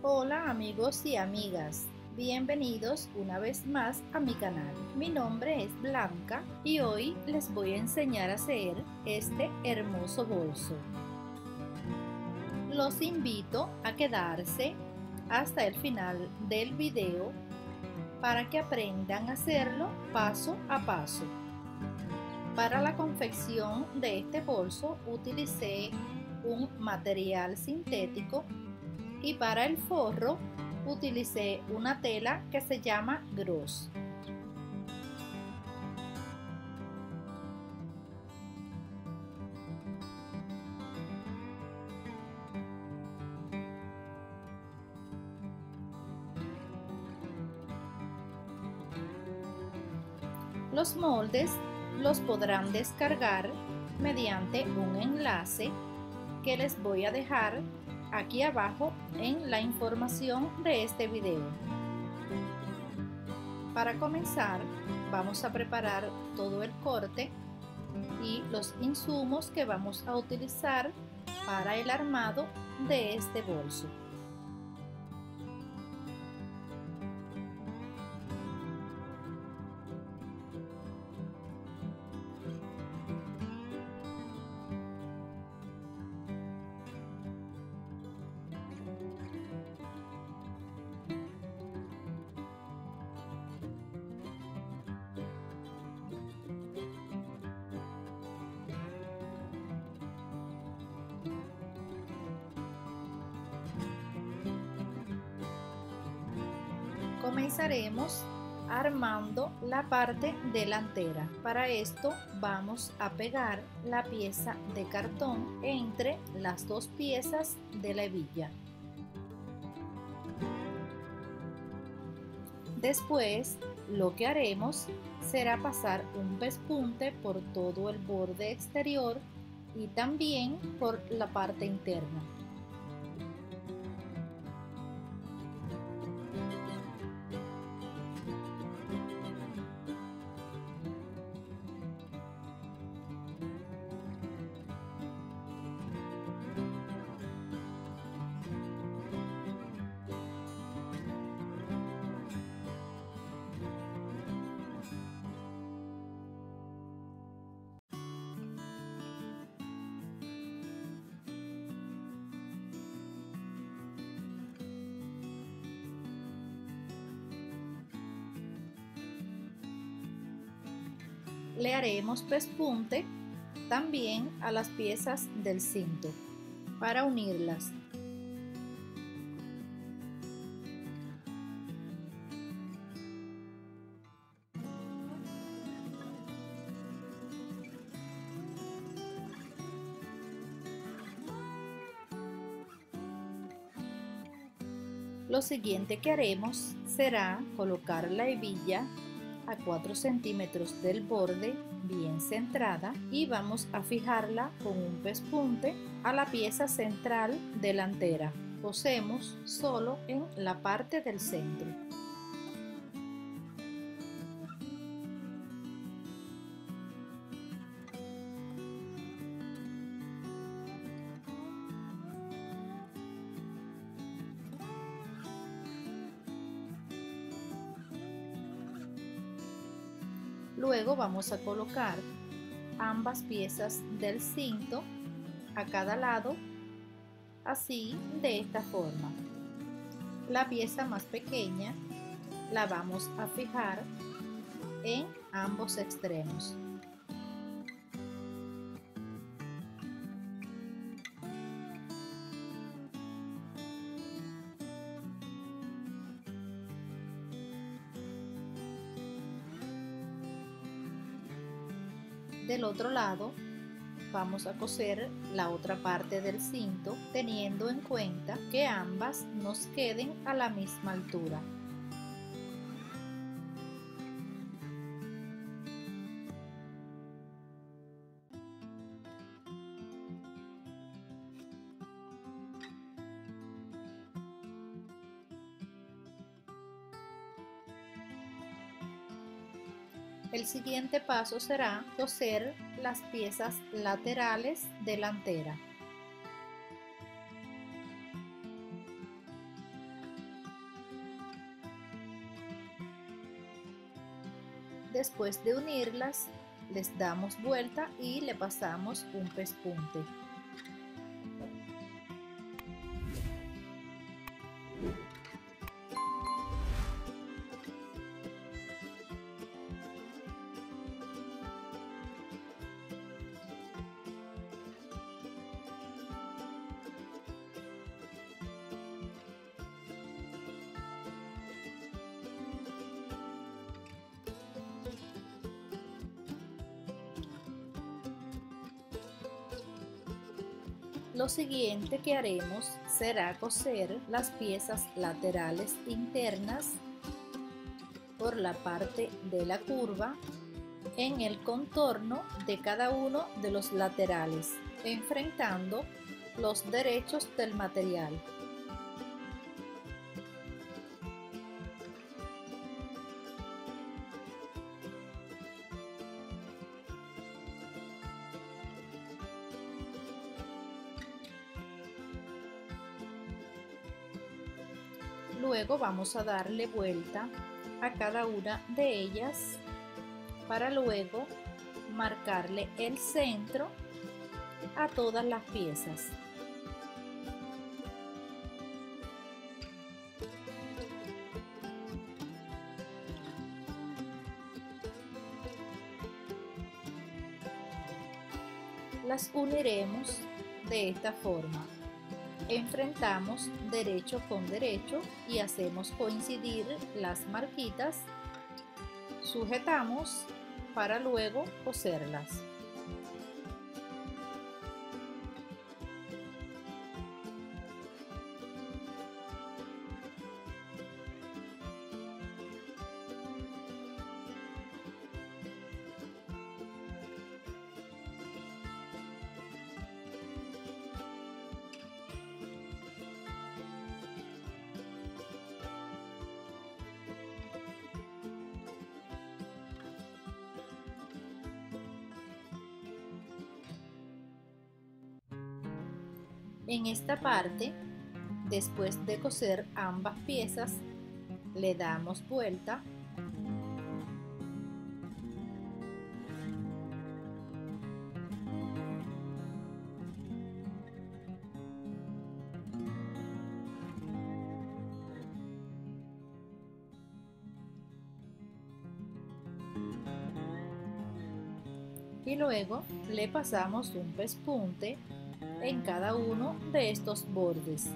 Hola amigos y amigas, bienvenidos una vez más a mi canal. Mi nombre es Blanca y hoy les voy a enseñar a hacer este hermoso bolso. Los invito a quedarse hasta el final del video para que aprendan a hacerlo paso a paso. Para la confección de este bolso utilicé un material sintético y para el forro utilicé una tela que se llama gros. Los moldes los podrán descargar mediante un enlace que les voy a dejar aquí abajo en la información de este video. Para comenzar, vamos a preparar todo el corte y los insumos que vamos a utilizar para el armado de este bolso. Comenzaremos armando la parte delantera. Para esto vamos a pegar la pieza de cartón entre las dos piezas de la hebilla. Después lo que haremos será pasar un pespunte por todo el borde exterior y también por la parte interna. Le haremos pespunte también a las piezas del cinto para unirlas. Lo siguiente que haremos será colocar la hebilla a 4 centímetros del borde bien centrada y vamos a fijarla con un pespunte a la pieza central delantera. Cosemos solo en la parte del centro. Luego vamos a colocar ambas piezas del cinto a cada lado, así de esta forma. La pieza más pequeña la vamos a fijar en ambos extremos. Del otro lado vamos a coser la otra parte del cinto teniendo en cuenta que ambas nos queden a la misma altura. El siguiente paso será coser las piezas laterales delanteras. Después de unirlas, les damos vuelta y le pasamos un pespunte. Lo siguiente que haremos será coser las piezas laterales internas por la parte de la curva en el contorno de cada uno de los laterales, enfrentando los derechos del material. Luego vamos a darle vuelta a cada una de ellas para luego marcarle el centro a todas las piezas. Las uniremos de esta forma. Enfrentamos derecho con derecho y hacemos coincidir las marquitas. Sujetamos para luego coserlas. En esta parte, después de coser ambas piezas, le damos vuelta y luego le pasamos un pespunte en cada uno de estos bordes.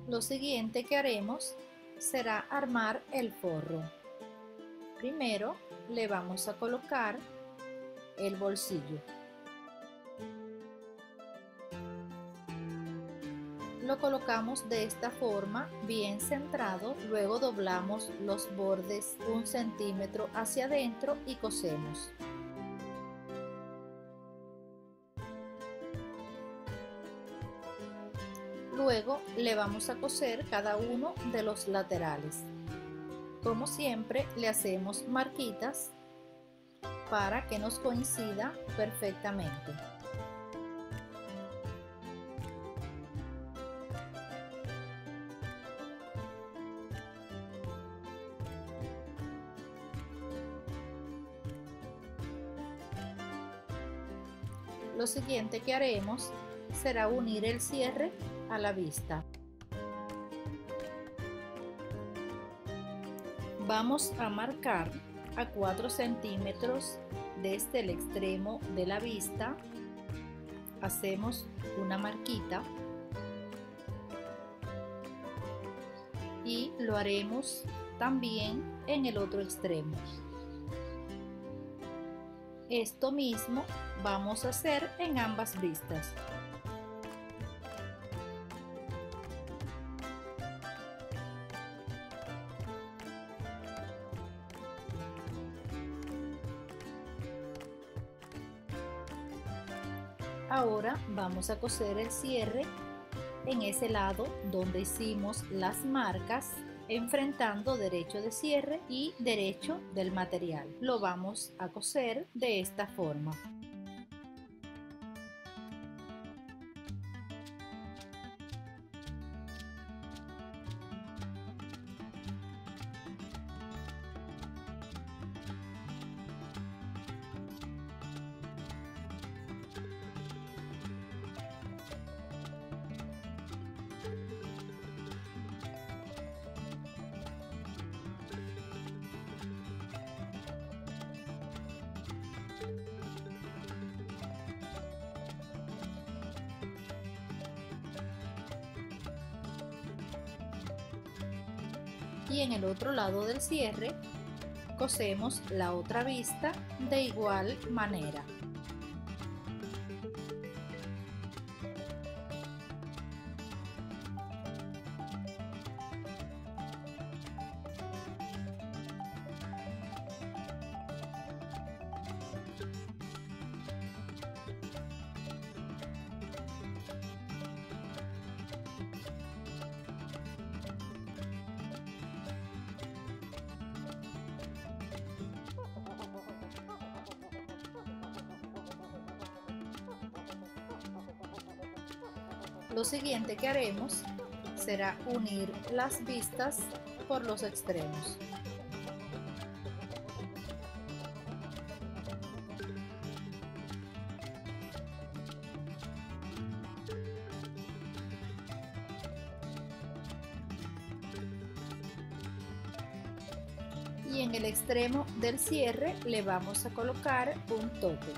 Lo siguiente que haremos será armar el forro. Primero le vamos a colocar el bolsillo. Lo colocamos de esta forma, bien centrado, luego doblamos los bordes 1 centímetro hacia adentro y cosemos. Luego le vamos a coser cada uno de los laterales. Como siempre, le hacemos marquitas para que nos coincida perfectamente. Lo siguiente que haremos será unir el cierre a la vista. Vamos a marcar a 4 centímetros desde el extremo de la vista. Hacemos una marquita y lo haremos también en el otro extremo. Esto mismo vamos a hacer en ambas vistas. Ahora vamos a coser el cierre en ese lado donde hicimos las marcas, enfrentando derecho de cierre y derecho del material. Lo vamos a coser de esta forma. Y en el otro lado del cierre cosemos la otra vista de igual manera. Lo siguiente que haremos será unir las vistas por los extremos. Y en el extremo del cierre le vamos a colocar un tope.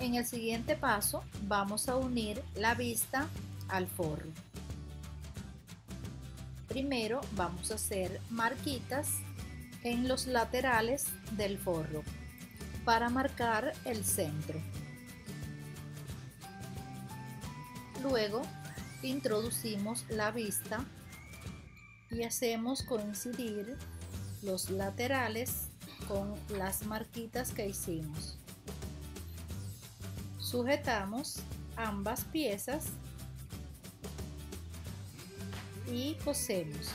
En el siguiente paso vamos a unir la vista al forro. Primero vamos a hacer marquitas en los laterales del forro para marcar el centro. Luego introducimos la vista y hacemos coincidir los laterales con las marquitas que hicimos. Sujetamos ambas piezas y cosemos.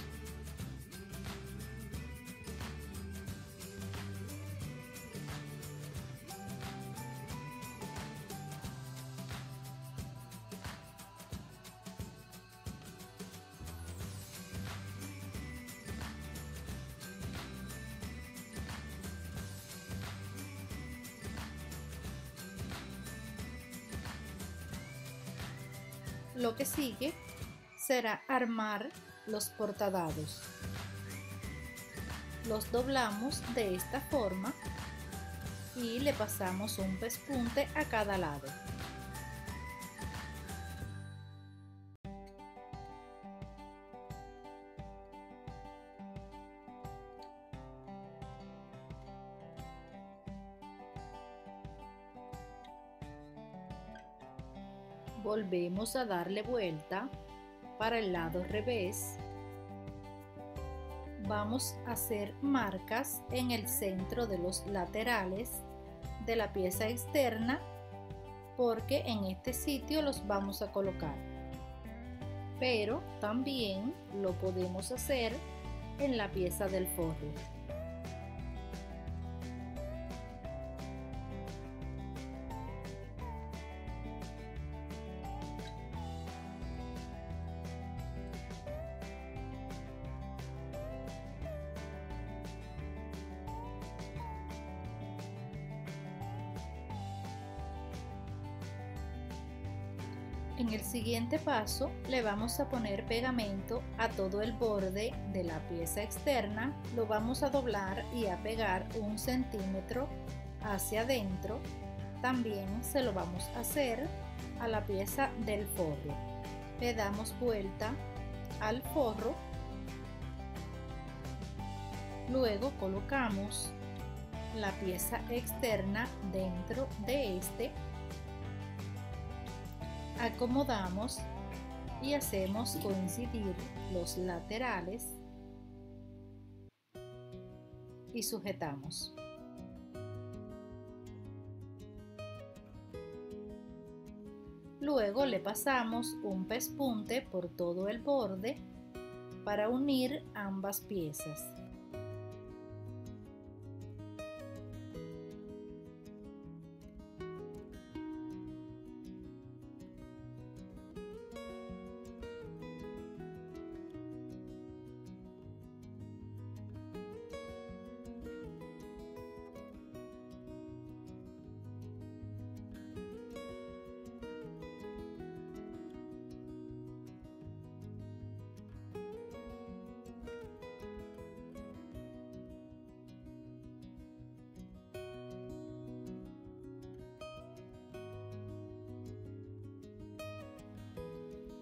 Lo que sigue será armar los portadados. Los doblamos de esta forma y le pasamos un pespunte a cada lado. Volvemos a darle vuelta para el lado revés. Vamos a hacer marcas en el centro de los laterales de la pieza externa porque en este sitio los vamos a colocar. Pero también lo podemos hacer en la pieza del forro. En el siguiente paso le vamos a poner pegamento a todo el borde de la pieza externa, lo vamos a doblar y a pegar 1 centímetro hacia adentro. También se lo vamos a hacer a la pieza del forro, Le damos vuelta al forro. Luego colocamos la pieza externa dentro de este. Acomodamos y hacemos coincidir los laterales y sujetamos. Luego le pasamos un pespunte por todo el borde para unir ambas piezas.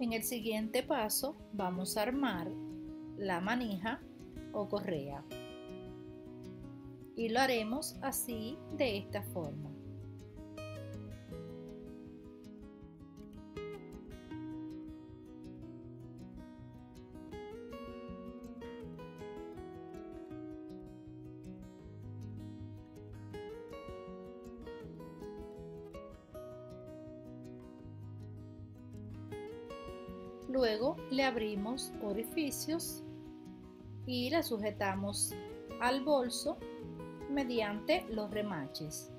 En el siguiente paso vamos a armar la manija o correa y lo haremos así, de esta forma. Luego le abrimos orificios y la sujetamos al bolso mediante los remaches.